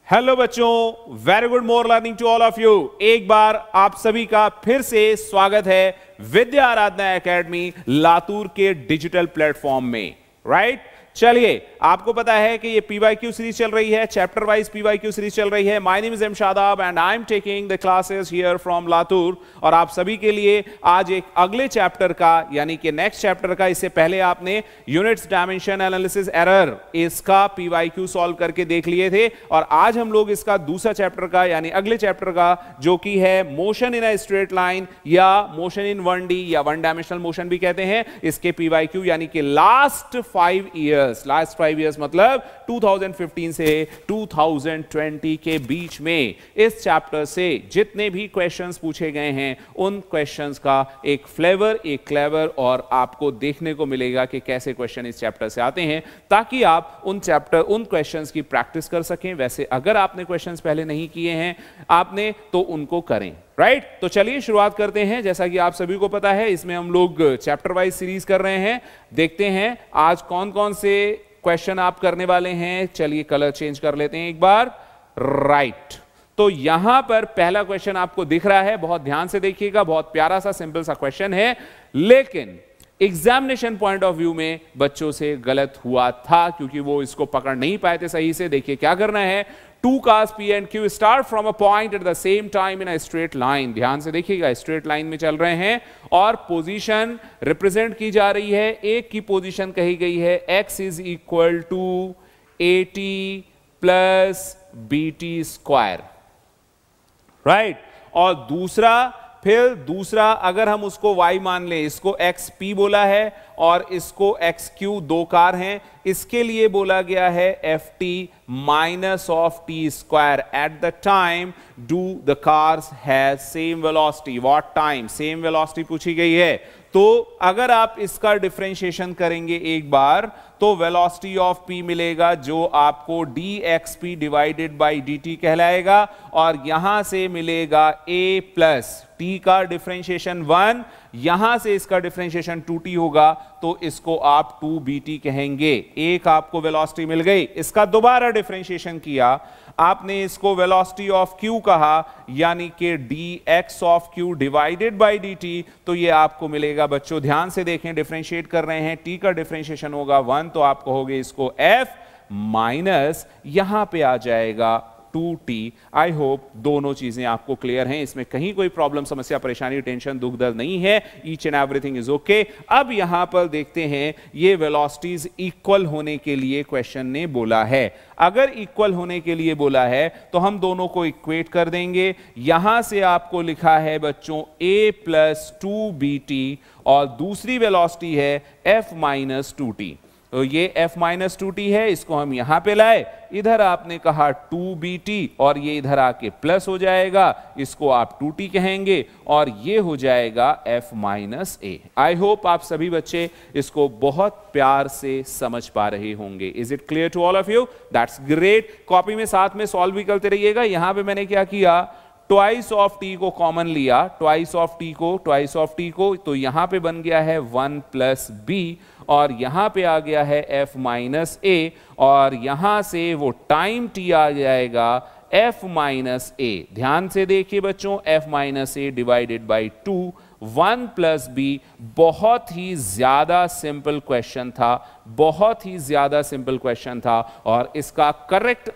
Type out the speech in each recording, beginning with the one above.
Hello बच्चों, very good more learning to all of you. एक बार आप सभी का फिर से स्वागत है विद्या आराधना एकेडमी लातूर के डिजिटल प्लेटफॉर्म में। राइट, चलिए, आपको पता है कि ये पीवाईक्यू सीरीज चल रही है, चैप्टर वाइज पीवाईक्यू सीरीज चल रही है। My name is M Shadab and I am taking the classes here from Latur. और आप सभी के लिए आज एक अगले चैप्टर का यानी कि नेक्स्ट चैप्टर का, इससे पहले आपने यूनिट्स डायमेंशन एनालिसिस एरर इसका पीवाईक्यू सॉल्व करके देख लिए थे। और आज हम लोग इसका दूसरा चैप्टर का यानी अगले चैप्टर का, जो कि है motion in a straight line या मोशन इन 1D या वन डायमेंशनल मोशन भी कहते हैं, इसके पीवाईक्यू यानी कि लास्ट 5 इयर्स मतलब 2015 से 2020 के बीच में इस चैप्टर से जितने भी क्वेश्चंस पूछे गए हैं उन क्वेश्चंस का एक फ्लेवर, एक क्लेवर और आपको देखने को मिलेगा कि कैसे क्वेश्चन इस चैप्टर से आते हैं, ताकि आप उन क्वेश्चंस की प्रैक्टिस कर सकें। वैसे अगर आपने क्वेश्चंस पहले नहीं किए हैं आपने तो उनको करें। राइट, तो चलिए शुरुआत करते हैं। जैसा कि आप सभी को पता है, इसमें हम लोग चैप्टर वाइज सीरीज कर रहे हैं। देखते हैं आज कौन कौन से क्वेश्चन आप करने वाले हैं। चलिए कलर चेंज कर लेते हैं एक बार। राइट, तो यहां पर पहला क्वेश्चन आपको दिख रहा है, बहुत ध्यान से देखिएगा। बहुत प्यारा सा सिंपल सा क्वेश्चन है, लेकिन एग्जामिनेशन पॉइंट ऑफ व्यू में बच्चों से गलत हुआ था क्योंकि वो इसको पकड़ नहीं पाए थे सही से। देखिए क्या करना है, 2 cars P and Q start from a point at the same time in a straight line। ध्यान से देखिएगा, स्ट्रेट लाइन में चल रहे हैं और पोजीशन रिप्रेजेंट की जा रही है। एक की पोजीशन कही गई है x is equal to AT plus BT square. Right, और दूसरा अगर हम उसको y मान लें, इसको xp बोला है और इसको xq, 2 कार हैं, इसके लिए बोला गया है ft minus of T square at the time do the cars have same velocity. What time? Same velocity पूछी गई है। तो अगर आप इसका डिफरेंशिएशन करेंगे एक बार तो वेलोसिटी ऑफ p मिलेगा जो आपको dxp डिवाइडेड बाई dt कहलाएगा, और यहां से मिलेगा a प्लस t का डिफरेंशिएशन 1, यहां से इसका डिफरेंशिएशन 2t होगा तो इसको आप 2bt कहेंगे। एक आपको वेलोसिटी मिल गई, इसका दोबारा डिफरेंशिएशन किया, आपने इसको वेलोसिटी ऑफ q कहा यानी कि dx of q divided by dt, तो ये आपको मिलेगा। बच्चों ध्यान से देखें, डिफरेंशिएट कर रहे हैं, t का डिफरेंशिएशन होगा 1 तो आप कहोगे इसको f माइनस, यहां पे आ जाएगा 2t। आई होप दोनों चीजें आपको क्लियर हैं, इसमें कहीं कोई प्रॉब्लम, समस्या, परेशानी, टेंशन, दुख दर्द नहीं है। Each and everything is okay. अब यहां पर देखते हैं, ये वेलोसिटीज इक्वल होने के लिए क्वेश्चन ने बोला है। अगर इक्वल होने के लिए बोला है तो हम दोनों को इक्वेट कर देंगे। यहां से आपको लिखा है बच्चों a प्लस 2bt और दूसरी वेलोसिटी है f माइनस 2t। तो ये f माइनस 2t है, इसको हम यहां पे लाए, इधर आपने कहा 2bt और ये इधर आके प्लस हो जाएगा, इसको आप 2t कहेंगे और ये हो जाएगा f minus a। I hope आप सभी बच्चे इसको बहुत प्यार से समझ पा रहे होंगे। Is it clear to all of you? That's great. Copy में साथ में सॉल्व भी करते रहिएगा। यहां पे मैंने क्या किया, ट्वाइस ऑफ t को कॉमन लिया, ट्वाइस ऑफ t को, तो यहां पे बन गया है 1 प्लस b और यहां पे आ गया है f माइनस a और यहां से वो टाइम t आ जाएगा f माइनस a। ध्यान से देखिए बच्चों, f minus a divided by 2, 1 plus b। बहुत ही ज्यादा सिंपल क्वेश्चन था, बहुत ही ज्यादा सिंपल क्वेश्चन था। और इसका करेक्ट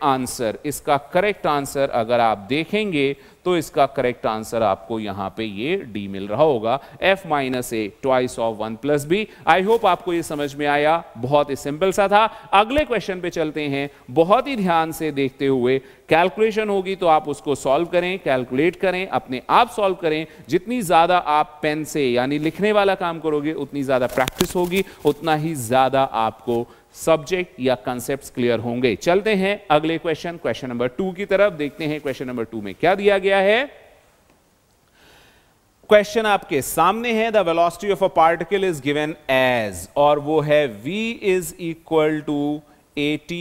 आंसर अगर आप देखेंगे तो इसका करेक्ट आंसर आपको यहां पे ये डी मिल रहा होगा, f minus a twice of 1 plus b. I hope आपको ये समझ में आया, बहुत ही सिंपल सा था। अगले क्वेश्चन पे चलते हैं, बहुत ही ध्यान से देखते हुए। कैलकुलेशन होगी तो आप उसको सॉल्व करें, कैलकुलेट करें, अपने आप सॉल्व करें। जितनी ज्यादा आप पेन से यानी लिखने वाला काम करोगे उतनी ज्यादा प्रैक्टिस होगी, उतना ही ज्यादा आपको सब्जेक्ट या कंसेप्ट्स क्लियर होंगे। चलते हैं अगले क्वेश्चन नंबर 2 की तरफ। देखते हैं क्वेश्चन नंबर 2 में क्या दिया गया है। क्वेश्चन आपके सामने है, the velocity of a particle is given as, और वो है v is equal to at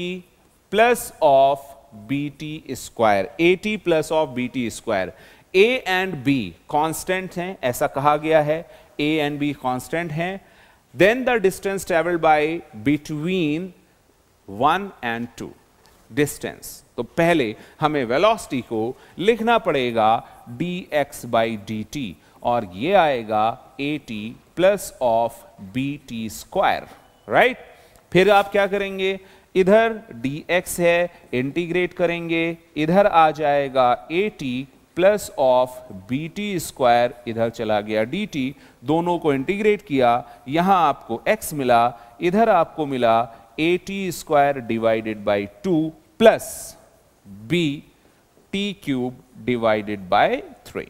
plus of bt square, at plus of bt square. a and b constant हैं, ऐसा कहा गया है, a एंड b कांस्टेंट हैं। Then the distance traveled by between 1 and 2. Distance. तो पहले हमें वेलोसिटी को लिखना पड़ेगा dx/dt और ये आएगा at plus of bt square, right. फिर आप क्या करेंगे, इधर dx है, इंटीग्रेट करेंगे, इधर आ जाएगा at plus of bt square, इधर चला गया dt, दोनों को इंटीग्रेट किया, यहां आपको x मिला, इधर आपको मिला at square divided by 2 plus b t cube divided by 3।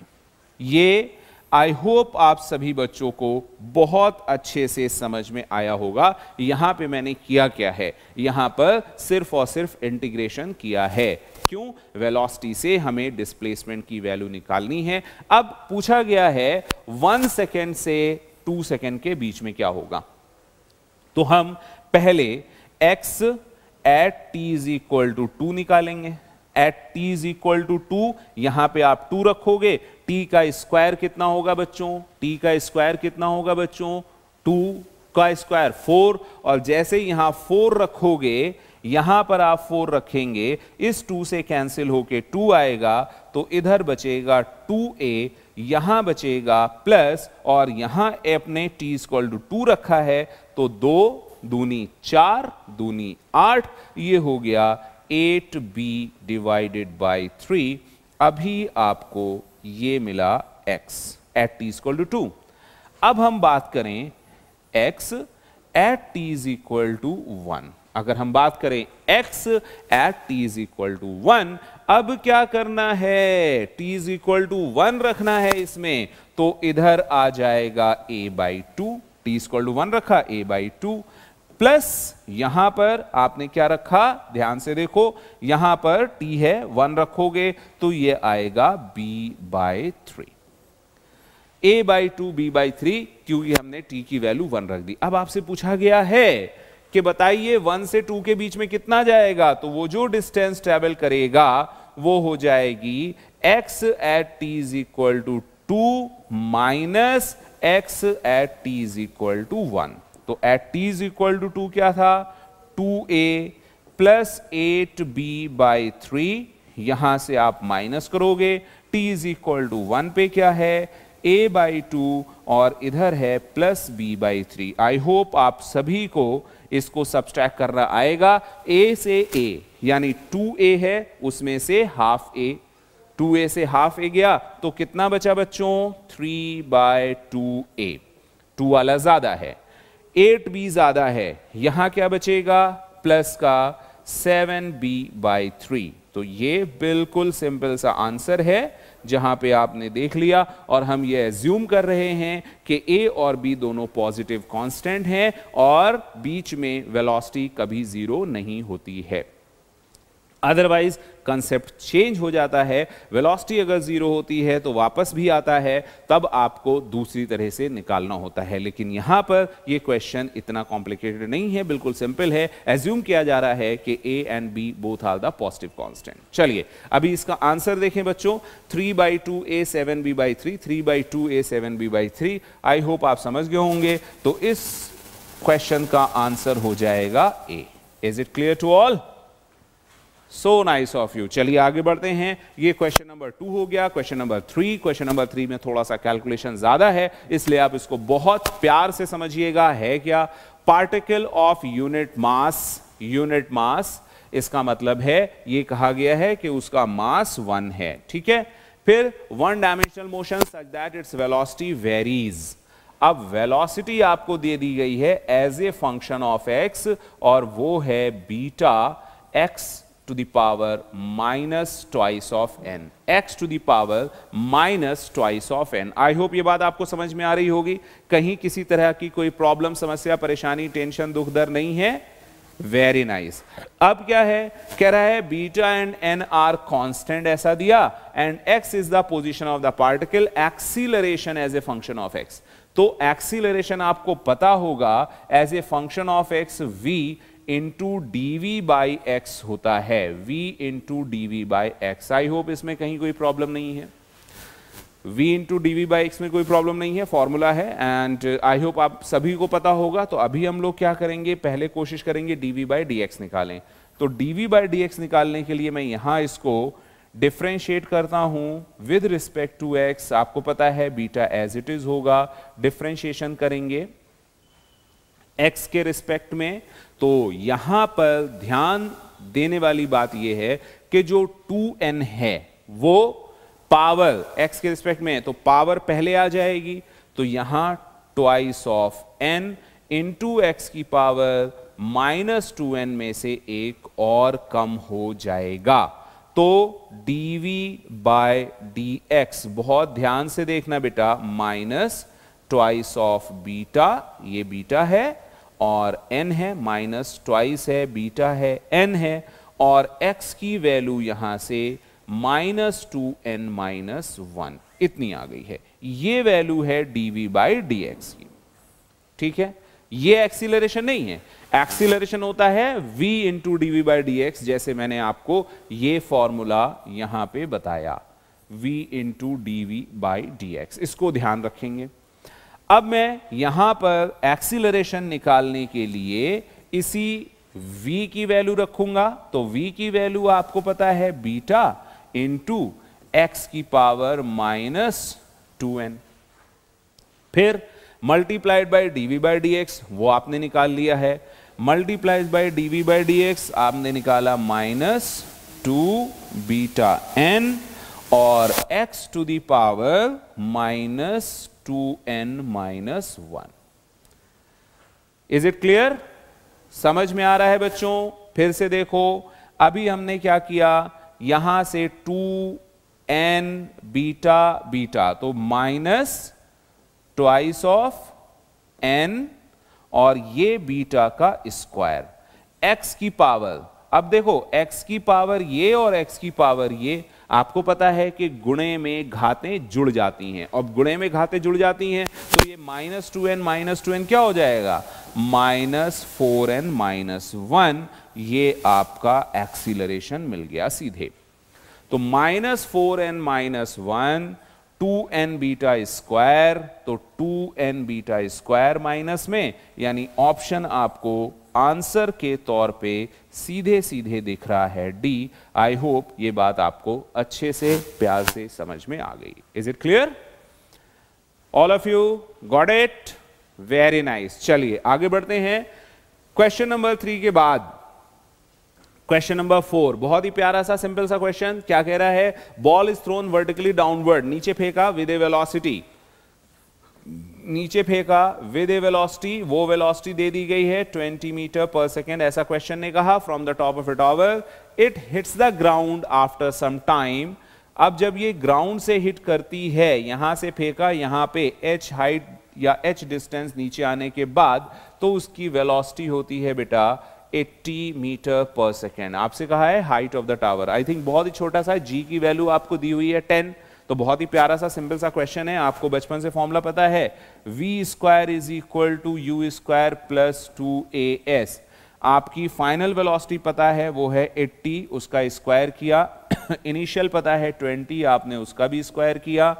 ये आई होप आप सभी बच्चों को बहुत अच्छे से समझ में आया होगा। यहां पे मैंने किया क्या है, यहां पर सिर्फ और सिर्फ इंटीग्रेशन किया है। क्यों? वेलोसिटी से हमें डिस्प्लेसमेंट की वैल्यू निकालनी है। अब पूछा गया है 1 सेकेंड से 2 सेकेंड के बीच में क्या होगा, तो हम पहले x at t is equal to 2 निकालेंगे। At t is equal to 2, यहां पे आप 2 रखोगे, t का स्क्वायर कितना होगा बच्चों, t का स्क्वायर कितना होगा बच्चों, 2 का स्क्वायर 4, और जैसे यहां 4 रखोगे, यहां पर आप 4 रखेंगे, इस 2 से कैंसिल होके 2 आएगा, तो इधर बचेगा 2a, यहां बचेगा प्लस, और यहां अपने t इक्वल टू 2 रखा है, तो 2 दूनी 4 दूनी 8, ये हो गया 8b डिवाइडेड बाई 3। अभी आपको ये मिला x at t equal to 2। अब हम बात करें x at t is equal to 1। अगर हम बात करें x at t is equal to 1, अब क्या करना है, t इज इक्वल टू 1 रखना है इसमें, तो इधर आ जाएगा a/2, t इक्वल टू 1 रखा, a/2 प्लस यहां पर आपने क्या रखा, ध्यान से देखो, यहां पर t है, 1 रखोगे तो ये आएगा b/3, a/2 b/3, क्योंकि हमने t की वैल्यू 1 रख दी। अब आपसे पूछा गया है कि बताइए 1 से 2 के बीच में कितना जाएगा, तो वो जो डिस्टेंस ट्रेवल करेगा वो हो जाएगी x at t is equal to 2 minus x at t is equal to 1। तो at t is equal to 2 क्या था, 2a प्लस 8b/3, यहां से आप माइनस करोगे, t इज इक्वल टू 1 पे क्या है, a/2, और इधर है प्लस b/3। आई होप आप सभी को इसको सब्सट्रैक्ट करना आएगा। a से a यानी 2a है, उसमें से हाफ a, 2a से हाफ a गया, तो कितना बचा बच्चों, 3/2a, 2 वाला ज्यादा है, 8b ज्यादा है, यहां क्या बचेगा, प्लस का 7b/3। तो ये बिल्कुल सिंपल सा आंसर है, जहां पे आपने देख लिया, और हम ये एज्यूम कर रहे हैं कि a और b दोनों पॉजिटिव कांस्टेंट हैं और बीच में वेलोसिटी कभी जीरो नहीं होती है। अदरवाइज कंसेप्ट चेंज हो जाता है, वेलोसिटी अगर जीरो होती है तो वापस भी आता है, तब आपको दूसरी तरह से निकालना होता है। लेकिन यहां पर ये क्वेश्चन इतना कॉम्प्लिकेटेड नहीं है, बिल्कुल सिंपल है। एज्यूम किया जा रहा है कि a and b both are the positive constant. चलिए अभी इसका आंसर देखें बच्चों, 3/2a 7b/3, 3/2a 7b/3। I hope आप समझ गए होंगे, तो इस क्वेश्चन का आंसर हो जाएगा a। Is it clear to all? So nice of you. चलिए आगे बढ़ते हैं। ये क्वेश्चन नंबर 2 हो गया। क्वेश्चन नंबर 3, क्वेश्चन नंबर 3 में थोड़ा सा कैलकुलेशन ज्यादा है, इसलिए आप इसको बहुत प्यार से समझिएगा। है क्या? Particle of unit mass, unit mass, इसका मतलब है ये कहा गया है कि उसका मास 1 है, ठीक है। फिर one dimensional motion such that its velocity varies. अब वेलोसिटी आपको दे दी गई है as a function of x, और वो है beta x to the power minus twice of n, x to the power minus twice of n। I hope ये बात आपको समझ में आ रही होगी। कहीं किसी तरह की कोई प्रॉब्लम, समस्या, परेशानी, टेंशन, दुख दर्द नहीं है। Very nice. अब क्या है, कह रहा है beta and n are constant, ऐसा दिया, and x is the position of the particle, acceleration as a function of x। तो एक्सीलरेशन आपको पता होगा as a function of x v into dv/x होता है, v into dv/x। I hope इसमें कहीं कोई प्रॉब्लम नहीं है। v इंटू dv/x में कोई प्रॉब्लम नहीं है, फॉर्मूला है, एंड आई होप आप सभी को पता होगा। तो अभी हम लोग क्या करेंगे, पहले कोशिश करेंगे dv/dx निकालें। तो dv बाई dx निकालने के लिए मैं यहां इसको डिफरेंशिएट करता हूं विद रिस्पेक्ट टू x। आपको पता है बीटा एज इट इज होगा, डिफरेंशिएशन करेंगे x के रिस्पेक्ट में। तो यहां पर ध्यान देने वाली बात यह है कि जो 2n है वो पावर x के रिस्पेक्ट में, तो पावर पहले आ जाएगी, तो यहां twice of n into x की पावर -2n में से एक और कम हो जाएगा। तो dv बाय dx, बहुत ध्यान से देखना बेटा, माइनस ट्वाइस ऑफ बीटा, ये बीटा है और n है, माइनस ट्वाइस है, बीटा है, n है, और x की वैल्यू यहां से -2n - 1 इतनी आ गई है। ये वैल्यू है dv बाई dx की। ठीक है, ये एक्सीलरेशन नहीं है, एक्सीलरेशन होता है v into D by D x, जैसे मैंने आपको ये फॉर्मूला यहां पे बताया, v into D by D x, इसको ध्यान रखेंगे। अब मैं यहां पर एक्सीलरेशन निकालने के लिए इसी v की वैल्यू रखूंगा, तो v की वैल्यू आपको पता है बीटा इंटू एक्स की पावर -2n, फिर multiplied by dv by dx, वो आपने निकाल लिया है, multiplied by dv by dx आपने निकाला -2 बीटा n और x to the power -2n - 1। Is it clear? समझ में आ रहा है बच्चों? फिर से देखो, अभी हमने क्या किया, यहां से 2n बीटा बीटा, तो माइनस ट्वाइस ऑफ n और ये बीटा का स्क्वायर, x की पावर। अब देखो x की पावर ये और x की पावर ये, आपको पता है कि गुणे में घातें जुड़ जाती हैं, अब गुणे में घातें जुड़ जाती हैं तो ये -2n क्या हो जाएगा, -4n - 1, ये आपका एक्सीलरेशन मिल गया सीधे। तो -4n - 1 2n बीटा स्क्वायर, तो 2n बीटा स्क्वायर माइनस में, यानी ऑप्शन आपको आंसर के तौर पे सीधे सीधे दिख रहा है डी। आई होप ये बात आपको अच्छे से प्यार से समझ में आ गई। Is it clear? All of you got it? Very nice. चलिए आगे बढ़ते हैं। क्वेश्चन नंबर 3 के बाद क्वेश्चन नंबर 4, बहुत ही प्यारा सा सिंपल सा क्वेश्चन। क्या कह रहा है, ball is thrown vertically downward, नीचे फेंका विद ए वेलोसिटी, नीचे फेंका विद ए वेलोसिटी, वो वेलोसिटी दे दी गई है 20 मीटर पर सेकेंड, ऐसा क्वेश्चन ने कहा। From the top of a tower it hits the ground after some time. अब जब ये ग्राउंड से हिट करती है, यहां से फेंका, यहां पे h हाइट या h डिस्टेंस नीचे आने के बाद, तो उसकी वेलोसिटी होती है बेटा 80 मीटर पर सेकेंड। आपसे कहा है height of the tower. I think बहुत ही छोटा सा, g की वैल्यू आपको दी हुई है 10, तो बहुत ही प्यारा सा सिंपल सा क्वेश्चन है। आपको बचपन से फॉर्मूला पता है, v square is equal to u square plus 2as। आपकी फाइनल वेलोसिटी पता है वो है 80, उसका स्क्वायर किया, इनिशियल पता है 20, आपने उसका भी स्क्वायर किया,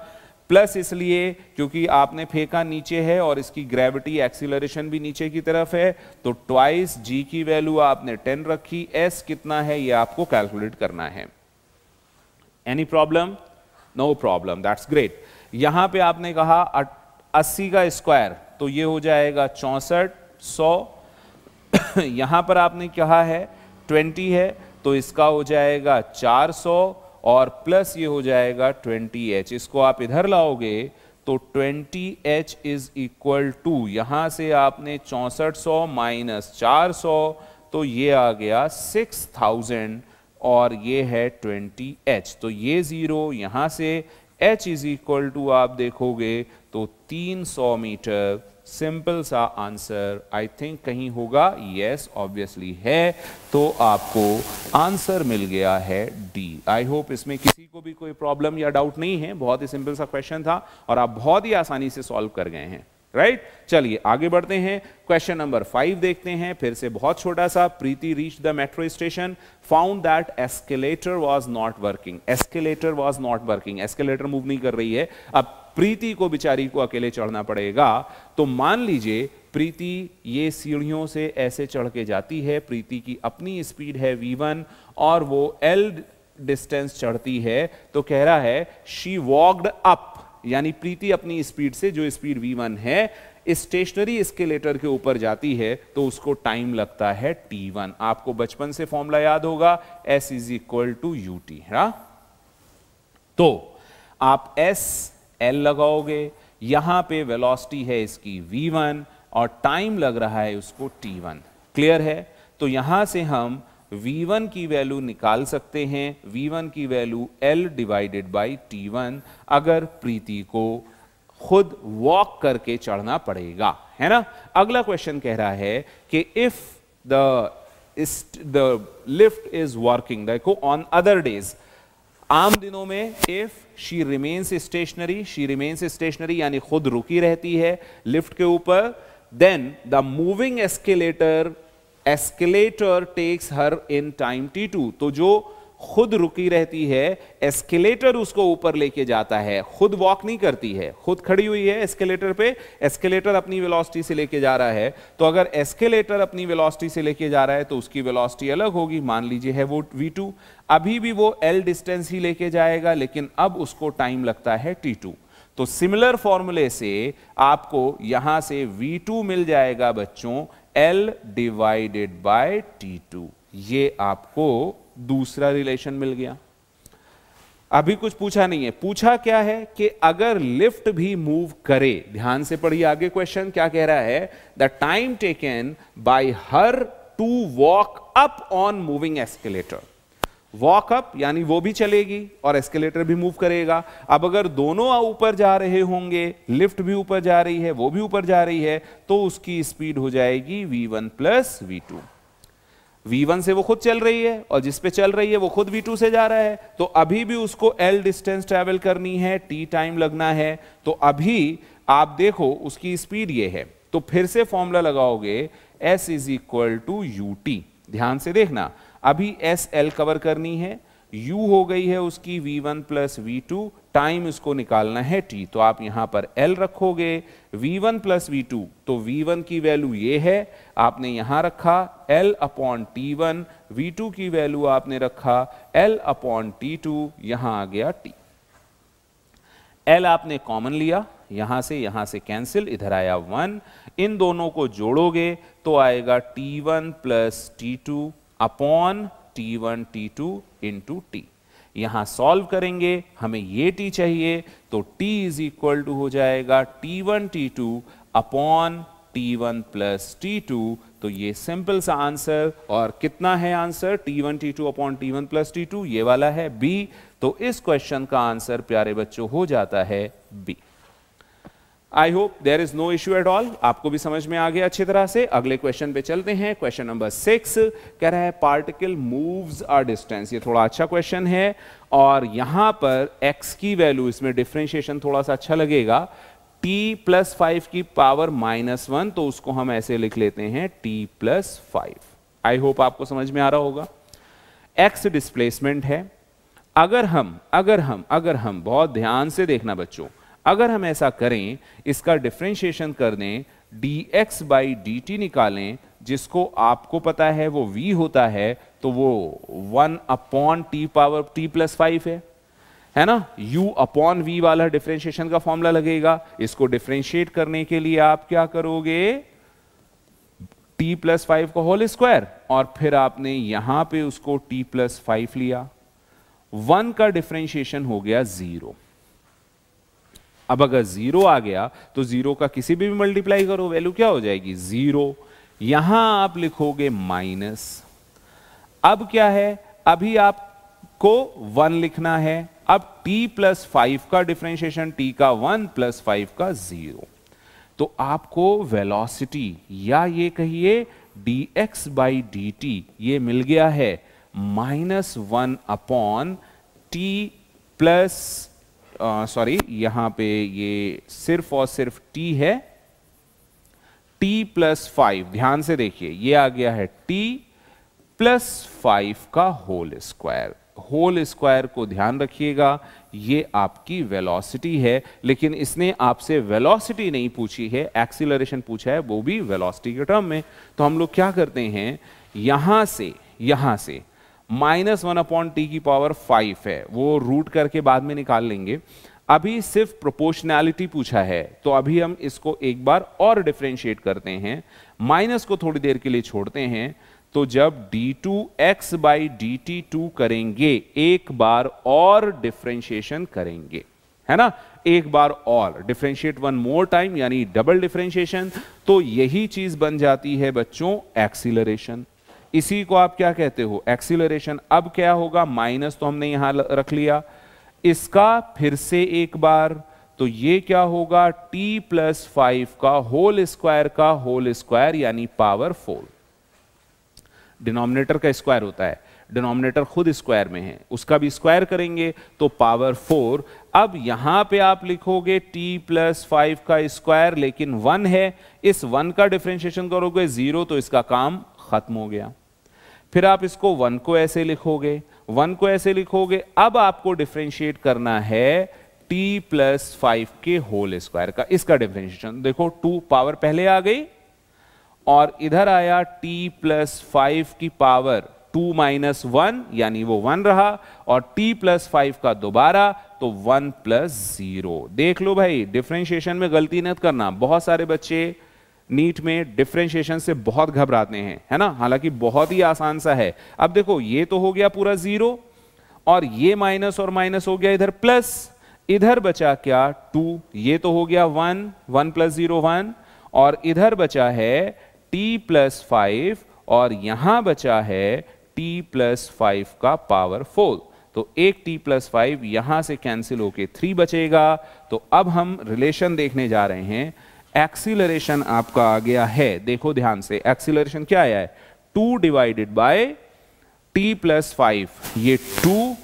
प्लस इसलिए क्योंकि आपने फेंका नीचे है और इसकी ग्रेविटी एक्सीलरेशन भी नीचे की तरफ है, तो ट्वाइस g की वैल्यू आपने 10 रखी, s कितना है ये आपको कैलकुलेट करना है। Any problem? No problem, that's great. यहां पे आपने कहा 80 का स्क्वायर, तो ये हो जाएगा 6400। यहां पर आपने कहा है 20 है, तो इसका हो जाएगा 400 और प्लस ये हो जाएगा 20h। इसको आप इधर लाओगे तो 20h इज इक्वल टू, यहां से आपने 6400 माइनस 400, तो ये आ गया 6000 और ये है 20h, तो ये 0 यहां से, h इज इक्वल टू आप देखोगे तो 300 मीटर। सिंपल सा आंसर आई थिंक कहीं होगा, यस ऑब्वियसली है, तो आपको आंसर मिल गया है डी। आई होप इसमें किसी को भी कोई प्रॉब्लम या डाउट नहीं है, बहुत ही सिंपल सा क्वेश्चन था और आप बहुत ही आसानी से सॉल्व कर गए हैं। राइट। चलिए आगे बढ़ते हैं, क्वेश्चन नंबर 5 देखते हैं, फिर से बहुत छोटा सा। Preeti reach the metro station, found that escalator was not working. Escalator was not working, escalator move नहीं कर रही है। अब प्रीति को बेचारी को अकेले चढ़ना पड़ेगा। तो मान लीजिए प्रीति ये सीढ़ियों से ऐसे चढ़ के जाती है, प्रीति की अपनी स्पीड है v1 और वो l डिस्टेंस चढ़ती है। तो कह रहा है शी वॉक्ड अप, यानी प्रीति अपनी स्पीड से, जो स्पीड v1 है, स्टेशनरी एस्केलेटर के ऊपर जाती है तो उसको टाइम लगता है t1। आपको बचपन से फॉर्मूला याद होगा, s is equal to ut है। तो आप s l लगाओगे, यहां पे वेलोसिटी है इसकी v1 और टाइम लग रहा है उसको t1। क्लियर है। तो यहां से हम v1 की वैल्यू निकाल सकते हैं, v1 की value l divided by t1, अगर प्रीति को खुद वॉक करके चढ़ना पड़ेगा, है ना। अगला क्वेश्चन कह रहा है कि if the lift is working, देखो ऑन अदर डेज, आम दिनों में if she remains stationary, she remains stationary यानी खुद रुकी रहती है लिफ्ट के ऊपर, then the moving escalator takes her in time t2। तो जो खुद रुकी रहती है, एस्केलेटर उसको ऊपर लेके जाता है, खुद वॉक नहीं करती है, खुद खड़ी हुई है एस्केलेटर पे, एस्केलेटर अपनी वेलोसिटी से लेके जा रहा है। तो अगर एस्केलेटर अपनी वेलोसिटी से लेके जा रहा है तो उसकी वेलोसिटी अलग होगी, मान लीजिए है वो v2। अभी भी वो l डिस्टेंस ही लेके जाएगा, लेकिन अब उसको टाइम लगता है t2। तो सिमिलर फॉर्मूले से आपको यहां से v2 मिल जाएगा बच्चों l डिवाइडेड बाय t2। ये आपको दूसरा रिलेशन मिल गया। अभी कुछ पूछा नहीं है, पूछा क्या है कि अगर लिफ्ट भी मूव करे, ध्यान से पढ़िए आगे क्वेश्चन क्या कह रहा है, the time taken by her to walk up on moving escalator. Walk up यानी वो भी चलेगी और एस्केलेटर भी मूव करेगा। अब अगर दोनों ऊपर जा रहे होंगे, लिफ्ट भी ऊपर जा रही है, वो भी ऊपर जा रही है, तो उसकी स्पीड हो जाएगी v1 प्लस v2। v1 से वो खुद चल रही है और जिस पे चल रही है वो खुद v2 से जा रहा है, तो अभी भी उसको l डिस्टेंस ट्रेवल करनी है, t टाइम लगना है। तो अभी आप देखो उसकी स्पीड ये है, तो फिर से फॉर्मूला लगाओगे s is equal to ut। ध्यान से देखना, अभी s l कवर करनी है, u हो गई है उसकी v1 प्लस v2, टाइम इसको निकालना है t। तो आप यहां पर l रखोगे, v1 प्लस v2, तो v1 की वैल्यू ये है, आपने यहां रखा l अपॉन t1, v2 की वैल्यू आपने रखा l अपॉन t2, यहां आ गया t। l आपने कॉमन लिया, यहां से कैंसिल, इधर आया 1, इन दोनों को जोड़ोगे तो आएगा t1 plus t2 upon t1 t2 into t। यहां सॉल्व करेंगे, हमें ये t चाहिए, तो t इज इक्वल टू हो जाएगा t1 t2 upon t1 plus t2। तो ये सिंपल सा आंसर, और कितना है answer, t1 t2 upon t1 plus t2, ये वाला है b। तो इस क्वेश्चन का आंसर प्यारे बच्चों हो जाता है b। I hope there is no issue at all, आपको भी समझ में आ गया अच्छी तरह से। अगले क्वेश्चन पे चलते हैं, क्वेश्चन नंबर 6 कह रहा है पार्टिकल मूव्स अ डिस्टेंस। ये थोड़ा अच्छा क्वेश्चन है, और यहां पर x की वैल्यू, इसमें डिफरेंशिएशन थोड़ा सा अच्छा लगेगा, t प्लस 5 की पावर -1, तो उसको हम ऐसे लिख लेते हैं t प्लस 5। आई होप आपको समझ में आ रहा होगा। x डिस्प्लेसमेंट है, अगर हम बहुत ध्यान से देखना बच्चों, अगर हम ऐसा करें, इसका डिफरेंशिएशन कर दें, dx बाई dt निकालें, जिसको आपको पता है वो v होता है, तो वो 1 upon t power t plus 5 है ना। u अपॉन v वाला डिफरेंशिएशन का फॉर्मूला लगेगा। इसको डिफरेंशिएट करने के लिए आप क्या करोगे, t प्लस 5 का होल स्क्वायर, और फिर आपने यहां पे उसको t प्लस 5 लिया, 1 का डिफरेंशिएशन हो गया 0। अब अगर 0 आ गया तो 0 का किसी भी मल्टीप्लाई करो, वैल्यू क्या हो जाएगी 0। यहां आप लिखोगे माइनस। अब क्या है, अभी आपको 1 लिखना है। अब t प्लस 5 का डिफरेंशिएशन, t का 1 प्लस 5 का 0, तो आपको वेलोसिटी या ये कहिए dx बाई dt ये मिल गया है -1 अपॉन t प्लस, सॉरी यहां पे ये सिर्फ और सिर्फ t है, t+5, ध्यान से देखिए ये आ गया है t+5 का होल स्क्वायर। होल स्क्वायर को ध्यान रखिएगा, ये आपकी वेलोसिटी है, लेकिन इसने आपसे वेलोसिटी नहीं पूछी है, एक्सीलरेशन पूछा है, वो भी वेलोसिटी के टर्म में। तो हम लोग क्या करते हैं, यहां से -1/t⁵ है, वो रूट करके बाद में निकाल लेंगे। अभी सिर्फ प्रोपोर्शनैलिटी पूछा है, तो अभी हम इसको एक बार और डिफरेंशिएट करते हैं, माइनस को थोड़ी देर के लिए छोड़ते हैं। तो जब d2x/dt2 करेंगे, एक बार और डिफरेंशिएशन करेंगे, है ना, एक बार और डिफरेंशिएट वन मोर टाइम, यानी डबल डिफरेंशिएशन, तो यही चीज बन जाती है बच्चों एक्सीलरेशन। इसी को आप क्या कहते हो, एक्सीलरेशन। अब क्या होगा, माइनस तो हमने यहां रख लिया, इसका फिर से एक बार, तो ये क्या होगा, t+5 का होल स्क्वायर यानी पावर 4। डिनोमिनेटर का स्क्वायर होता है, डिनोमिनेटर खुद स्क्वायर में है, उसका भी स्क्वायर करेंगे तो पावर 4। अब यहां पे आप लिखोगे t+5 का स्क्वायर, लेकिन 1 है, इस 1 का डिफरेंशिएशन करोगे 0, तो इसका काम खत्म हो गया। फिर आप इसको 1 को ऐसे लिखोगे, 1 को ऐसे लिखोगे। अब आपको डिफरेंशिएट करना है t+5 के होल स्क्वायर का, इसका डिफरेंशिएशन देखो, 2 पावर पहले आ गई और इधर आया t+5 की पावर 2 - 1, यानी वो 1 रहा, और t+5 का दोबारा तो 1 + 0। देख लो भाई, डिफरेंशिएशन में गलती मत करना। बहुत सारे बच्चे नीट में डिफरेंशिएशन से बहुत घबराते हैं, है ना, हालांकि बहुत ही आसान सा है। अब देखो, ये तो हो गया पूरा 0, और ये माइनस और माइनस हो गया इधर प्लस, इधर बचा क्या 2, ये तो हो गया 1, 1 + 0 1, और इधर बचा है t+5, और यहां बचा है t+5 का पावर 4। तो एक t+5 यहां से कैंसिल होके 3 बचेगा। तो अब हम रिलेशन देखने जा रहे हैं। एक्सीलरेशन आपका आ गया है, देखो ध्यान से, एक्सीलरेशन क्या आया है, 2 / t+5, ये 2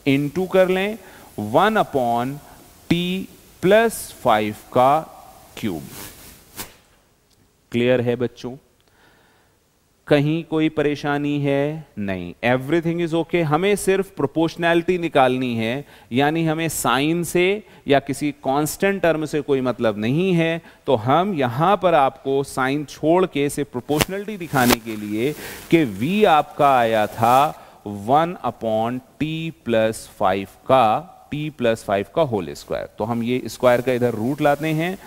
इंटू कर लें 1/t+5 का क्यूब। क्लियर है बच्चों, कहीं कोई परेशानी है नहीं, एवरीथिंग इज ओके। हमें सिर्फ प्रोपोर्शनैलिटी निकालनी है, यानी हमें साइन से या किसी कांस्टेंट टर्म से कोई मतलब नहीं है। तो हम यहां पर आपको साइन छोड़ के सिर्फ प्रोपोर्शनैलिटी दिखाने के लिए कि v आपका आया था 1/t+5 का होल स्क्वायर। तो हम ये स्क्वायर का इधर रूट लाते हैं,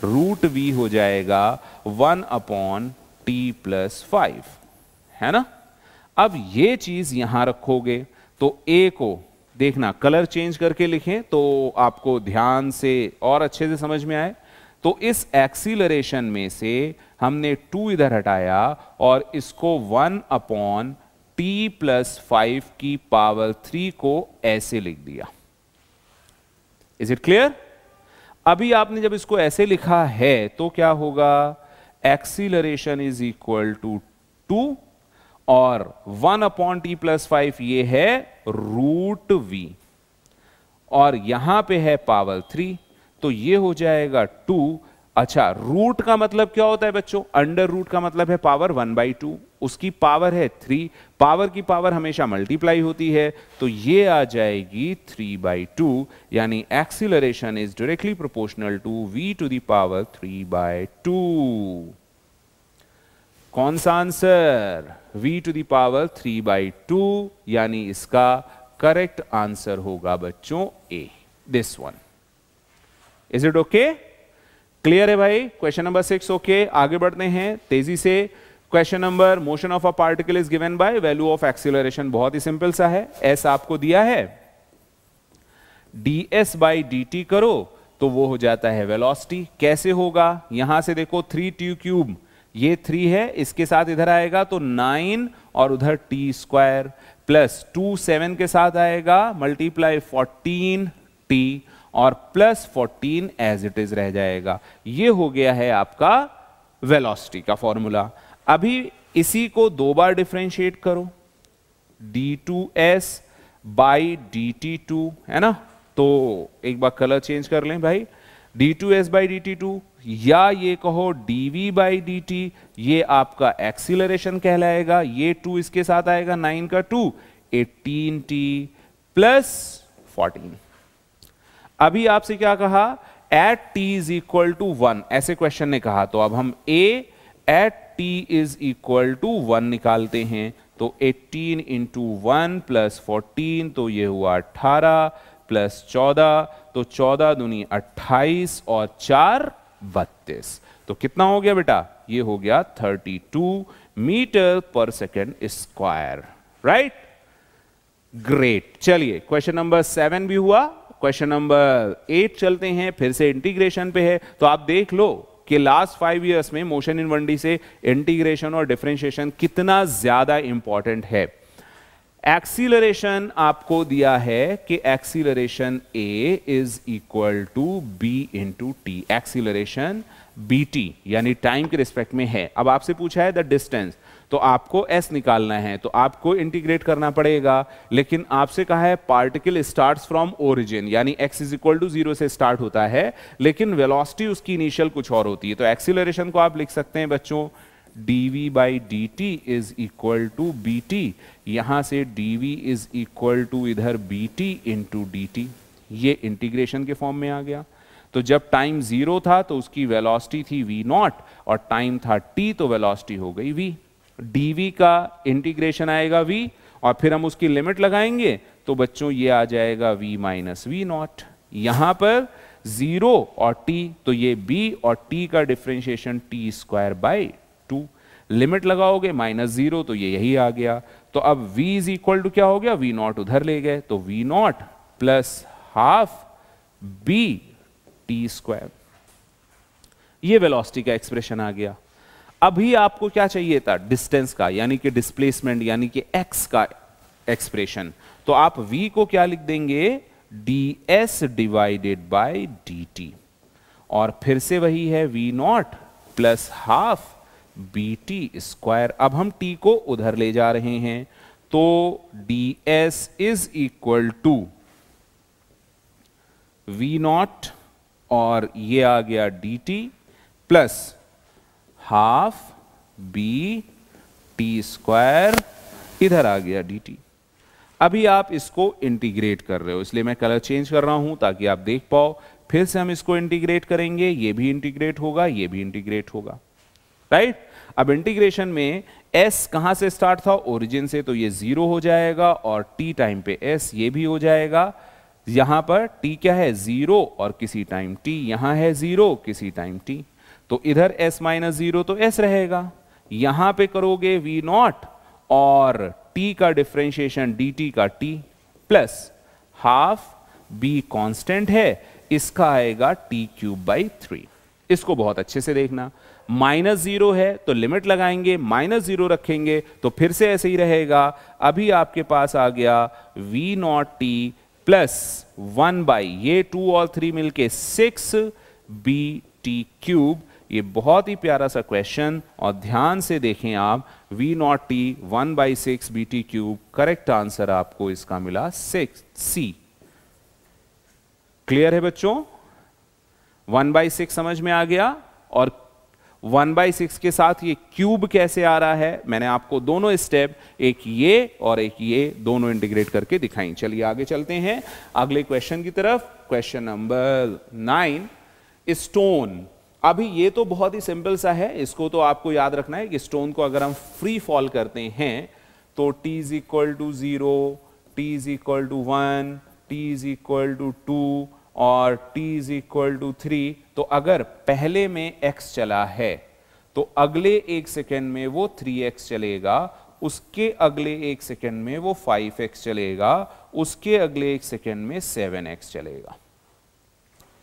रूट v हो जाएगा 1/t+5, है ना। अब ये चीज यहां रखोगे तो a को देखना कलर चेंज करके लिखें तो आपको ध्यान से और अच्छे से समझ में आए। तो इस एक्सीलरेशन में से हमने 2 इधर हटाया और इसको 1/t+5 की पावर 3 को ऐसे लिख दिया। Is it clear? अभी आपने जब इसको ऐसे लिखा है तो क्या होगा, एक्सीलरेशन इज इक्वल टू 2 और 1/t+5 ये है रूट v, और यहां पे है पावर 3, तो ये हो जाएगा 2। अच्छा, रूट का मतलब क्या होता है बच्चों, अंडर रूट का मतलब है पावर 1/2, उसकी पावर है 3, पावर की पावर हमेशा मल्टीप्लाई होती है, तो ये आ जाएगी 3/2, यानी acceleration is directly proportional to v⁴ 3/2। कौन सा आंसर, v⁴ 3/2, यानी इसका करेक्ट आंसर होगा बच्चों A, this one. Is it okay? Clear है भाई? Question number 6 okay. आगे बढ़ते हैं तेजी से। Question number, motion of a particle is given by value of acceleration. बहुत ही सिंपल सा है, एस आपको दिया है, ds/dt करो तो वो हो जाता है वेलोसिटी। कैसे होगा, यहां से देखो 3t³ ये 3 है, इसके साथ इधर आएगा तो 9 और उधर t² प्लस 2 7 के साथ आएगा मल्टीप्लाई 14t और प्लस 14 एज इट इज रह जाएगा। ये हो गया है आपका वेलोसिटी का फॉर्मूला। अभी इसी को 2 बार डिफरेंशिएट करो, d2s/dt2, है ना। तो एक बार कलर चेंज कर लें भाई, d2s/dt2, या ये कहो dv/dt, ये आपका एक्सीलरेशन कहलाएगा। ये 2 इसके साथ आएगा, 9 का 2 18t प्लस 14। अभी आपसे क्या कहा, at t is equal to 1, ऐसे क्वेश्चन ने कहा, तो अब हम a at t is equal to 1 निकालते हैं। तो 18 इंटू 1 प्लस 14, तो ये हुआ 18 प्लस 14, तो 14 दूनी 28 और 4 32। तो कितना हो गया बेटा, ये हो गया 32 metre per second square, right. Great, चलिए क्वेश्चन नंबर 7 भी हुआ। क्वेश्चन नंबर 8 चलते हैं, फिर से इंटीग्रेशन पे है। तो आप देख लो कि लास्ट 5 इयर्स में मोशन इन 1D से इंटीग्रेशन और डिफरेंशिएशन कितना ज्यादा इंपॉर्टेंट है। एक्सीलरेशन आपको दिया है कि acceleration a is equal to b into t, acceleration bt यानी टाइम के रिस्पेक्ट में है। अब आपसे पूछा है द डिस्टेंस, तो आपको s निकालना है, तो आपको इंटीग्रेट करना पड़ेगा। लेकिन आपसे कहा है पार्टिकल स्टार्ट्स फ्रॉम ओरिजिन, यानी x इज इक्वल टू 0 से स्टार्ट होता है, लेकिन वेलोसिटी उसकी इनिशियल कुछ और होती है। तो एक्सीलरेशन को आप लिख सकते हैं बच्चों dv/dt is equal to bt, यहां से dv इज इक्वल टू इधर bt इंटू dt, ये इंटीग्रेशन के फॉर्म में आ गया। तो जब टाइम 0 था तो उसकी वेलोसिटी थी v0 और टाइम था t, तो वेलोसिटी हो गई v। dv का इंटीग्रेशन आएगा v और फिर हम उसकी लिमिट लगाएंगे, तो बच्चों ये आ जाएगा v माइनस v0। यहां पर 0 और t, तो ये b और t का differentiation t square by 2, limit लगाओगे -0, तो ये यही आ गया। तो अब v इज इक्वल टू क्या हो गया, v0 उधर ले गए, तो v0 plus half b T square, ये वेलोसिटी का एक्सप्रेशन आ गया। अभी आपको क्या चाहिए था, डिस्टेंस का, यानी कि डिस्प्लेसमेंट, यानी कि x का एक्सप्रेशन। तो आप v को क्या लिख देंगे, ds डिवाइडेड बाय dt, और फिर से वही है v0 plus half bt square. अब हम t को उधर ले जा रहे हैं, तो ds is equal to v0 और ये आ गया dt plus half b T square, इधर आ गया dt। अभी आप इसको इंटीग्रेट कर रहे हो, इसलिए मैं कलर चेंज कर रहा हूं ताकि आप देख पाओ। फिर से हम इसको इंटीग्रेट करेंगे, ये भी इंटीग्रेट होगा, ये भी इंटीग्रेट होगा, राइट। अब इंटीग्रेशन में s कहां से स्टार्ट था, ओरिजिन से, तो ये 0 हो जाएगा, और t टाइम पे s ये भी हो जाएगा। यहां पर t क्या है, 0, और किसी टाइम t, यहां है 0 किसी टाइम t, तो इधर s माइनस 0 तो s रहेगा। यहां पे करोगे v0 और t का डिफरेंशिएशन dt का t plus half b constant है, इसका आएगा t³/3। इसको बहुत अच्छे से देखना, -0 है तो लिमिट लगाएंगे, -0 रखेंगे तो फिर से ऐसे ही रहेगा। अभी आपके पास आ गया v0t प्लस 1/, ये 2 और 3 मिलके 6bt³। ये बहुत ही प्यारा सा क्वेश्चन, और ध्यान से देखें आप, v0t 1/6bt³, करेक्ट आंसर आपको इसका मिला 6c। क्लियर है बच्चों, 1/6 समझ में आ गया। और 1/6 के साथ ये क्यूब कैसे आ रहा है, मैंने आपको दोनों स्टेप, एक ये और एक ये, दोनों इंटीग्रेट करके दिखाई। चलिए आगे चलते हैं अगले क्वेश्चन की तरफ। Question number 9, stone. अभी ये तो बहुत ही सिंपल सा है, इसको तो आपको याद रखना है कि स्टोन को अगर हम फ्री फॉल करते हैं तो t is equal to 0, t is equal to 1, t is equal to 2 और t इज इक्वल टू 3। तो अगर पहले में x चला है तो अगले 1 सेकेंड में वो 3x चलेगा, उसके अगले 1 सेकेंड में वो 5x चलेगा, उसके अगले 1 सेकेंड में 7x चलेगा।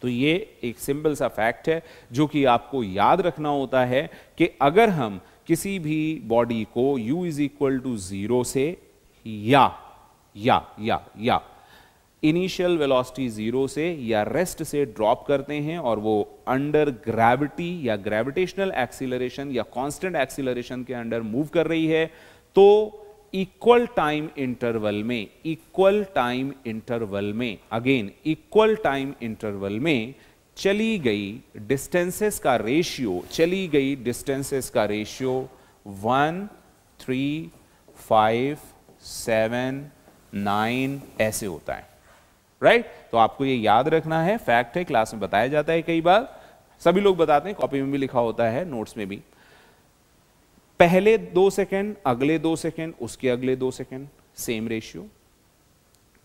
तो ये एक सिंपल सा फैक्ट है जो कि आपको याद रखना होता है कि अगर हम किसी भी बॉडी को u इज इक्वल टू 0 से या इनिशियल वेलोसिटी 0 से या रेस्ट से ड्रॉप करते हैं और वो अंडर ग्रेविटी या ग्रेविटेशनल एक्सीलरेशन या कांस्टेंट एक्सीलरेशन के अंडर मूव कर रही है, तो इक्वल टाइम इंटरवल में अगेन इक्वल टाइम इंटरवल में चली गई डिस्टेंसेस का रेशियो, चली गई डिस्टेंसेस का रेशियो 1, 3, 5, 7, 9 ऐसे होता है, राइट? तो आपको ये याद रखना है, फैक्ट है, क्लास में बताया जाता है कई बार, सभी लोग बताते हैं, कॉपी में भी लिखा होता है, नोट्स में भी। पहले 2 सेकेंड, अगले 2 सेकेंड, उसके अगले 2 सेकेंड, सेम रेशियो,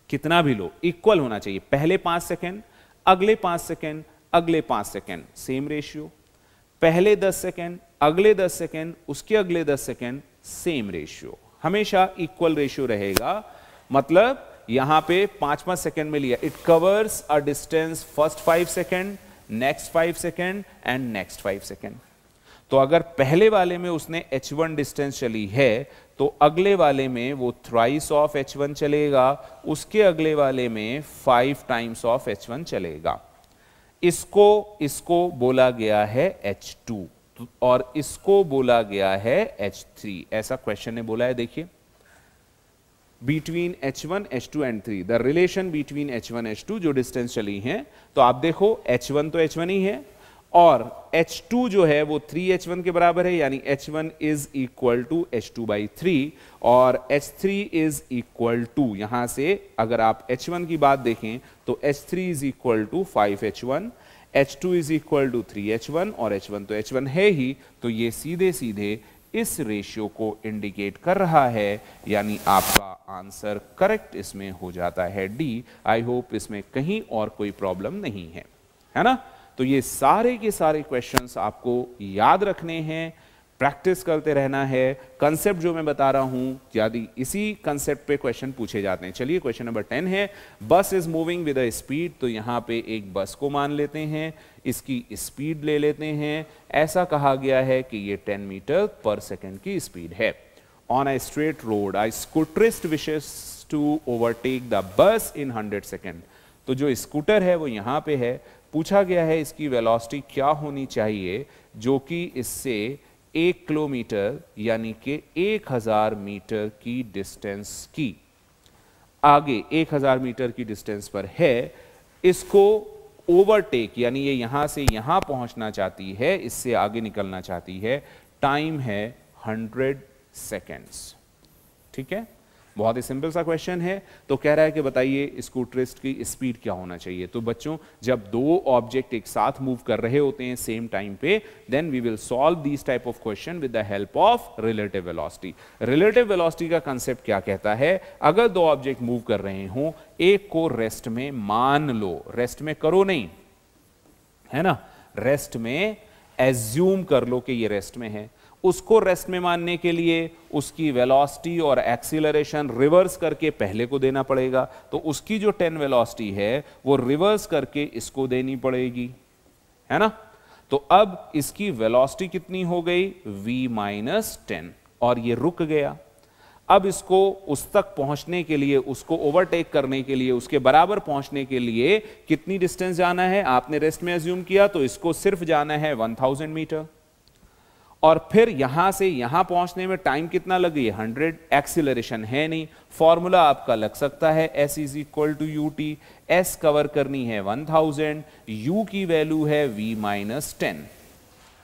कितना भी लो इक्वल होना चाहिए। पहले 5 सेकेंड, अगले 5 सेकेंड, अगले 5 सेकेंड, सेम रेशियो। पहले 10 सेकेंड, अगले 10 सेकेंड, उसके अगले 10 सेकेंड, सेम रेशियो, हमेशा इक्वल रेशियो रहेगा। मतलब यहां पे 5-5 सेकेंड में लिया, it covers a distance first 5 second, next 5 second and next 5 second. तो अगर पहले वाले में उसने h1 डिस्टेंस चली है तो अगले वाले में वो थ्राइस ऑफ h1 चलेगा, उसके अगले वाले में 5 टाइम्स ऑफ h1 चलेगा। इसको बोला गया है h2 और इसको बोला गया है h3। ऐसा क्वेश्चन ने बोला है, देखिए, between h1, h2 and 3, the relation between h1, h2 जो डिस्टेंस चली है, तो आप देखो h1 तो h1 ही है और h2 जो है वो 3h1 के बराबर है, यानी h1 is equal to h2 by 3 और h3 इज इक्वल टू, यहां से अगर आप h1 की बात देखें तो h3 is equal to 5h1, h2 is equal to 3h1 और h1 तो h1 है ही, तो ये सीधे सीधे इस रेशियो को इंडिकेट कर रहा है, यानी आपका आंसर करेक्ट इसमें हो जाता है डी। आई होप इसमें कहीं और कोई प्रॉब्लम नहीं है ना? तो ये सारे के सारे क्वेश्चंस आपको याद रखने हैं, प्रैक्टिस करते रहना है। कंसेप्ट जो मैं बता रहा हूं, यदि इसी कंसेप्ट पे क्वेश्चन पूछे जाते हैं। चलिए क्वेश्चन नंबर 10 है, बस is moving with a speed. तो यहां पे एक बस को मान लेते हैं, इसकी स्पीड ले लेते हैं। ऐसा कहा गया है कि ये 10 मीटर पर सेकेंड की स्पीड है। On a straight road a scooterist wishes to overtake the bus in 100 second. तो जो स्कूटर है वो यहां पे है, पूछा गया है इसकी वेलोसिटी क्या होनी चाहिए जो कि इससे 1 किलोमीटर यानी कि 1000 मीटर की डिस्टेंस की आगे 1000 मीटर की डिस्टेंस पर है, इसको ओवरटेक यानी ये यहां से यहां पहुंचना चाहती है, इससे आगे निकलना चाहती है। टाइम है 100 सेकेंड्स। ठीक है, बहुत ही सिंपल सा क्वेश्चन है। तो कह रहा है कि बताइए स्कूटरिस्ट की स्पीड क्या होना चाहिए। तो बच्चों, जब दो ऑब्जेक्ट एक साथ मूव कर रहे होते हैं सेम टाइम पे, then we will solve this type of question with the help of relative velocity. Relative velocity का कंसेप्ट क्या कहता है, अगर दो ऑब्जेक्ट मूव कर रहे हों, एक को रेस्ट में मान लो, रेस्ट में करो नहीं, है ना, रेस्ट में एज्यूम कर लो कि ये रेस्ट में है। उसको रेस्ट में मानने के लिए उसकी वेलोसिटी और एक्सीलरेशन रिवर्स करके पहले को देना पड़ेगा। तो उसकी जो 10 वेलोसिटी है वो रिवर्स करके इसको देनी पड़ेगी, है ना। तो अब इसकी वेलोसिटी कितनी हो गई, v-10, और ये रुक गया। अब इसको उस तक पहुंचने के लिए, उसको ओवरटेक करने के लिए, उसके बराबर पहुंचने के लिए कितनी डिस्टेंस जाना है, आपने रेस्ट में एज्यूम किया तो इसको सिर्फ जाना है 1000 मीटर। और फिर यहां से यहां पहुंचने में टाइम कितना लगे, 100। एक्सीलरेशन है नहीं, फॉर्मूला आपका लग सकता है s is equal to u t. S cover करनी है 1000, u की वैल्यू है v-10।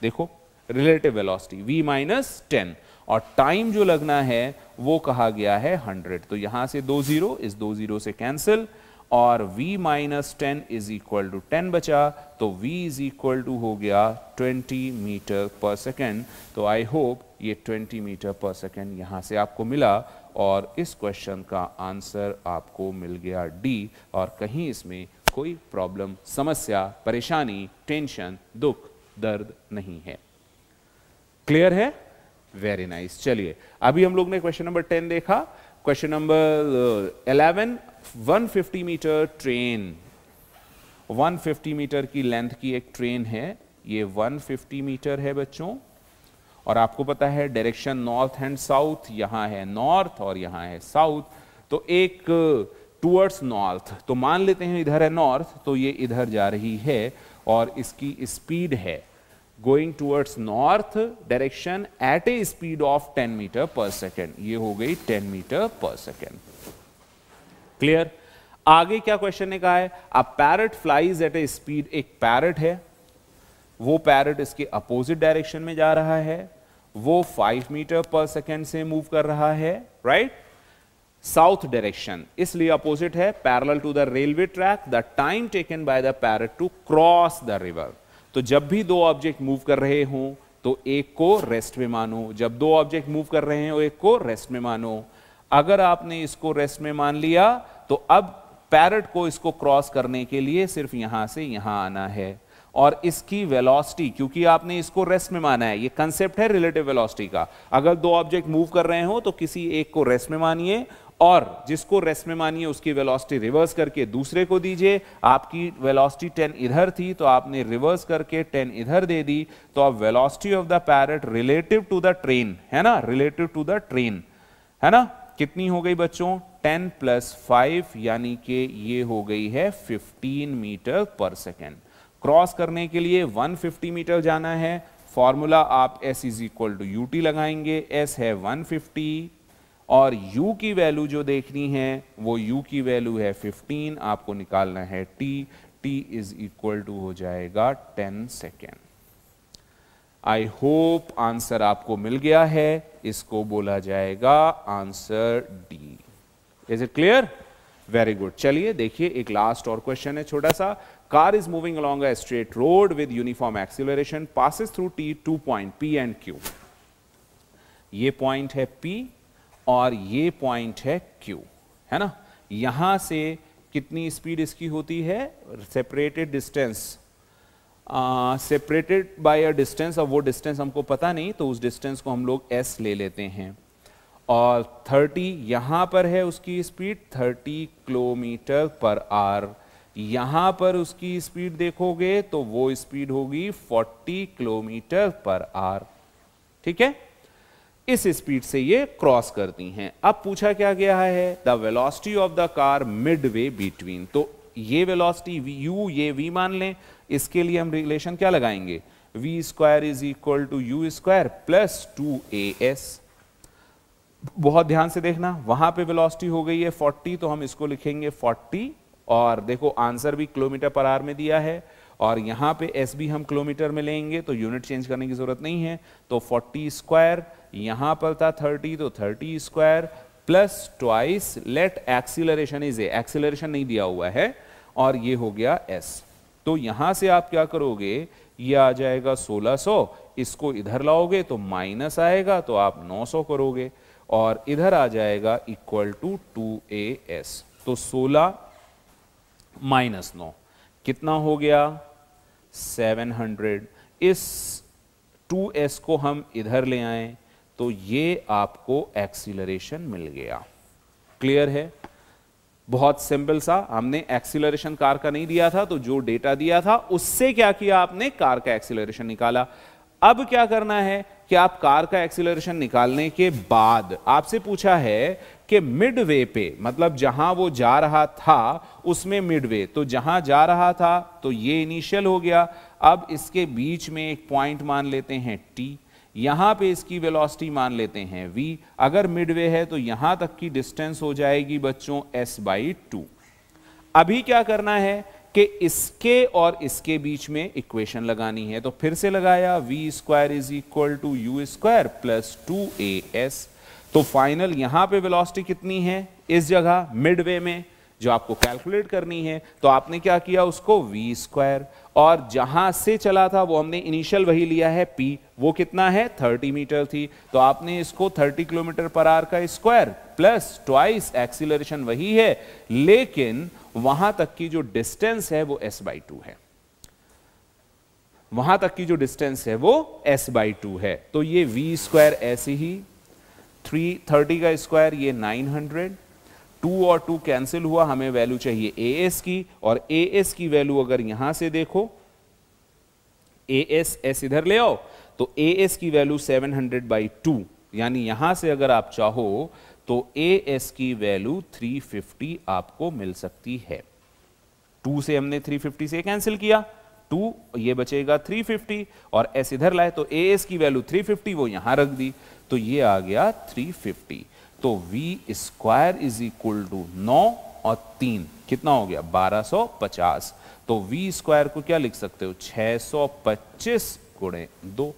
देखो रिलेटिव वेलोसिटी v-10, और टाइम जो लगना है वो कहा गया है 100। तो यहां से 2 0, इस 2 0 से कैंसिल, और v-10 इज इक्वल टू 10 बचा, तो v इज इक्वल टू हो गया 20 मीटर पर सेकेंड। तो आई होप ये 20 मीटर पर सेकेंड यहां से आपको मिला, और इस क्वेश्चन का आंसर आपको मिल गया डी, और कहीं इसमें कोई प्रॉब्लम, समस्या, परेशानी, टेंशन, दुख, दर्द नहीं है। क्लियर है? Very nice. चलिए अभी हम लोग ने क्वेश्चन नंबर 10 देखा। Question number 11, 150 metre train, 150 metre की लेंथ की एक ट्रेन है। ये 150 मीटर है बच्चों, और आपको पता है डायरेक्शन नॉर्थ एंड साउथ, यहां है नॉर्थ और यहां है साउथ। तो एक टुवर्ड्स नॉर्थ, तो मान लेते हैं इधर है नॉर्थ, तो ये इधर जा रही है, और इसकी स्पीड है going towards north direction at a speed of 10 metre per second. ये हो गई 10 मीटर पर सेकेंड। क्लियर? आगे क्या क्वेश्चन ने कहा है, a parrot flies at a speed, एक पैरट है, वो पैरट इसके अपोजिट डायरेक्शन में जा रहा है, वो 5 मीटर पर सेकेंड से मूव कर रहा है, राइट, साउथ डायरेक्शन, इसलिए अपोजिट है, parallel to the railway track, the time taken by the parrot to cross the river. तो जब भी दो ऑब्जेक्ट मूव कर रहे हों तो एक को रेस्ट में मानो, जब दो ऑब्जेक्ट मूव कर रहे हो एक को रेस्ट में मानो। अगर आपने इसको रेस्ट में मान लिया तो अब पैरट को इसको क्रॉस करने के लिए सिर्फ यहां से यहां आना है, और इसकी वेलोसिटी, क्योंकि आपने इसको रेस्ट में माना है, ये कंसेप्ट है रिलेटिव वेलोसिटी का, अगर दो ऑब्जेक्ट मूव कर रहे हो तो किसी एक को रेस्ट में मानिए और जिसको रेस्ट में मानिए उसकी वेलोसिटी रिवर्स करके दूसरे को दीजिए। आपकी वेलोसिटी 10 इधर थी तो आपने रिवर्स करके 10 इधर दे दी, तो अब velocity of the parrot relative to the train, है ना, रिलेटिव टू द ट्रेन, है ना, कितनी हो गई बच्चों, 10 + 5, यानी कि ये हो गई है 15 मीटर पर सेकेंड। क्रॉस करने के लिए 150 मीटर जाना है, फॉर्मूला आप S = UT लगाएंगे, S है 150 और U की वैल्यू जो देखनी है वो U की वैल्यू है 15, आपको निकालना है T = हो जाएगा 10 सेकेंड। आई होप आंसर आपको मिल गया है, इसको बोला जाएगा answer D. Is it clear? Very good. चलिए देखिए एक लास्ट और क्वेश्चन है छोटा सा। Car is moving along a straight road with uniform acceleration, passes through T 2 point P and Q। ये पॉइंट है P और ये पॉइंट है Q, है ना। यहां से कितनी स्पीड इसकी होती है, separated distance, separated by a distance, और वो डिस्टेंस हमको पता नहीं तो उस डिस्टेंस को हम लोग S ले लेते हैं, और 30 यहां पर है उसकी स्पीड 30 किलोमीटर पर आवर। यहां पर उसकी स्पीड देखोगे तो वो स्पीड होगी 40 किलोमीटर पर आवर, ठीक है। इस स्पीड से ये क्रॉस करती हैं। अब पूछा क्या गया है, the velocity of the car Midway between, तो ये वेलोसिटी u, ये v मान लें, इसके लिए हम रिलेशन क्या लगाएंगे, v² = u² प्लस 2as। बहुत ध्यान से देखना, वहां पे वेलोसिटी हो गई है 40 तो हम इसको लिखेंगे 40, और देखो आंसर भी किलोमीटर पर आवर में दिया है, और यहां पे s भी हम किलोमीटर में लेंगे तो यूनिट चेंज करने की जरूरत नहीं है, तो 40², यहां पर था 30 तो 30² plus twice, let acceleration is a, acceleration नहीं दिया हुआ है, और ये हो गया s। तो यहां से आप क्या करोगे, ये आ जाएगा 1600, इसको इधर लाओगे तो माइनस आएगा तो आप 900 करोगे, और इधर आ जाएगा = 2as। तो 16 - 9 कितना हो गया, 700। इस 2s को हम इधर ले आए तो ये आपको एक्सीलरेशन मिल गया। क्लियर है? बहुत सिंपल सा, हमने एक्सीलरेशन कार का नहीं दिया था तो जो डेटा दिया था उससे क्या किया आपने, कार का एक्सीलरेशन निकाला। अब क्या करना है कि आप कार का एक्सीलरेशन निकालने के बाद आपसे पूछा है कि मिडवे पे, मतलब जहां वो जा रहा था उसमें मिडवे, तो जहां जा रहा था तो ये इनिशियल हो गया। अब इसके बीच में एक पॉइंट मान लेते हैं T, यहां पे इसकी वेलोसिटी मान लेते हैं v। अगर मिडवे है तो यहां तक की डिस्टेंस हो जाएगी बच्चों s/2। अभी क्या करना है कि इसके और इसके बीच में इक्वेशन लगानी है, तो फिर से लगाया, v² = u² प्लस 2as। तो फाइनल यहां पे वेलोसिटी कितनी है, इस जगह मिडवे में जो आपको कैलकुलेट करनी है, तो आपने क्या किया, उसको v², और जहां से चला था वो हमने इनिशियल वही लिया है p, वो कितना है 30 मीटर थी, तो आपने इसको 30 किलोमीटर पर आवर का स्क्वायर प्लस ट्वाइस, एक्सीलरेशन वही है लेकिन वहां तक की जो डिस्टेंस है वो s/2 है, वहां तक की जो डिस्टेंस है वो s/2 है। तो ये v² ऐसे ही 30 का स्क्वायर, ये 900, 2 और 2 कैंसिल हुआ, हमें वैल्यू चाहिए as की, और as की वैल्यू अगर यहां से देखो, s इधर ले आओ, तो as की वैल्यू 700/2, यानी यहां से अगर आप चाहो तो as की वैल्यू 350 आपको मिल सकती है। 2 से हमने 350 से कैंसिल किया, 2 ये बचेगा 350, और s इधर लाए तो as की वैल्यू 350 वो यहां रख दी, तो ये आ गया 350। तो v² = 9 और 3, कितना हो गया 1250। तो v स्क्वायर को क्या लिख सकते हो 625 गुणे 2।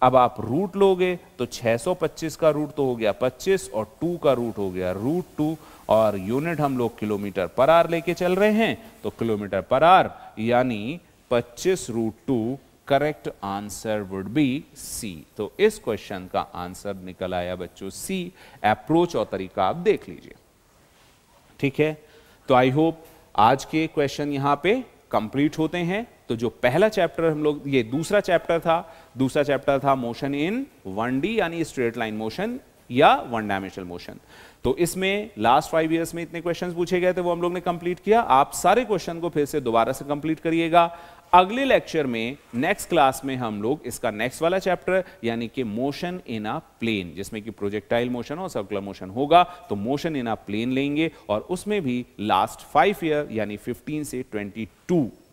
अब आप रूट लोगे तो 625 का रूट तो हो गया 25 और 2 का रूट हो गया √2 और यूनिट हम लोग किलोमीटर पर आवर लेके चल रहे हैं तो किलोमीटर पर आवर यानी 25√2। Correct answer would be C. तो इस क्वेश्चन का आंसर निकल आया बच्चों सी। अप्रोच और तरीका आप देख लीजिए। ठीक है, तो आई होप आज के क्वेश्चन यहां पे कंप्लीट होते हैं। तो जो पहला चैप्टर हम लोग, ये दूसरा चैप्टर था मोशन इन 1D यानी स्ट्रेट लाइन मोशन या वन डायमेंशनल मोशन। तो इसमें लास्ट 5 इयर्स में इतने क्वेश्चंस पूछे गए थे वो हम लोग ने कंप्लीट किया। आप सारे क्वेश्चन को फिर से दोबारा से कंप्लीट करिएगा। अगले लेक्चर में नेक्स्ट क्लास में हम लोग इसका नेक्स्ट वाला चैप्टर यानी कि मोशन इन अ प्लेन, जिसमें कि प्रोजेक्टाइल मोशन और सर्कुलर मोशन होगा, तो मोशन इन अ प्लेन लेंगे और उसमें भी लास्ट 5 ईयर यानी 15 से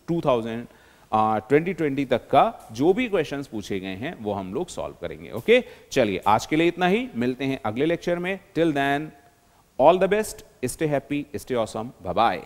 2020 तक का जो भी क्वेश्चंस पूछे गए हैं वो हम लोग सॉल्व करेंगे। ओके, चलिए आज के लिए इतना ही, मिलते हैं अगले लेक्चर में। Till then all the best, stay happy, stay awesome, bye bye.